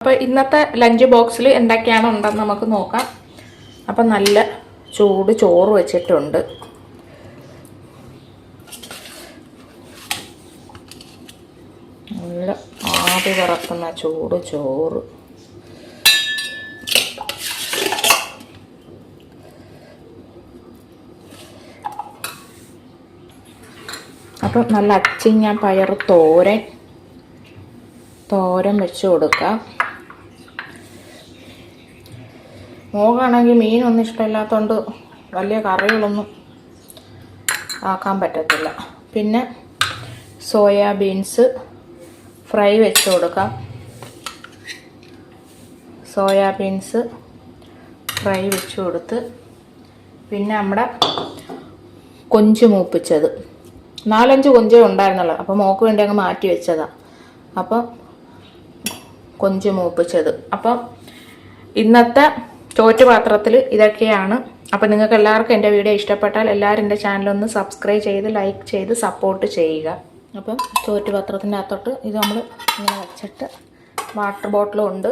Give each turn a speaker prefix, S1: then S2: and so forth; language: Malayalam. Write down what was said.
S1: അപ്പോൾ ഇന്നത്തെ ലഞ്ച് ബോക്സിൽ എന്തൊക്കെയാണ് ഉണ്ടെന്ന് നമുക്ക് നോക്കാം. അപ്പം നല്ല ചൂട് ചോറ് വെച്ചിട്ടുണ്ട്. നല്ല ആവി പറക്കുന്ന ചൂട് ചോറ്. അപ്പം നല്ല അച്ചിങ്ങ പയർ തോരൻ വെച്ച് കൊടുക്കാം. മോക്കാണെങ്കിൽ മീനൊന്നും ഇഷ്ടമില്ലാത്തതുകൊണ്ട് വലിയ കറികളൊന്നും ആക്കാൻ പറ്റത്തില്ല. പിന്നെ സോയാബീൻസ് ഫ്രൈ വെച്ച് കൊടുക്കാം. സോയാബീൻസ് ഫ്രൈ വെച്ച് കൊടുത്ത് പിന്നെ നമ്മുടെ കൊഞ്ച് മൂപ്പിച്ചത് 4-5 കൊഞ്ചേ ഉണ്ടായിരുന്നുള്ളൂ. അപ്പോൾ മോക്ക് വേണ്ടി അങ്ങ് മാറ്റി വെച്ചതാണ്. അപ്പം കൊഞ്ച് മൂപ്പിച്ചത്. അപ്പം ഇന്നത്തെ ചോറ്റുപാത്രത്തിൽ ഇതൊക്കെയാണ്. അപ്പം നിങ്ങൾക്ക് എല്ലാവർക്കും എൻ്റെ വീഡിയോ ഇഷ്ടപ്പെട്ടാൽ എല്ലാവരും എൻ്റെ ചാനലൊന്ന് സബ്സ്ക്രൈബ് ചെയ്ത് ലൈക്ക് ചെയ്ത് സപ്പോർട്ട് ചെയ്യുക. അപ്പം ചോറ്റുപാത്രത്തിൻ്റെ അകത്തോട്ട് ഇത് നമ്മൾ ഇങ്ങനെ വെച്ചിട്ട് വാട്ടർ ബോട്ടിലും ഉണ്ട്.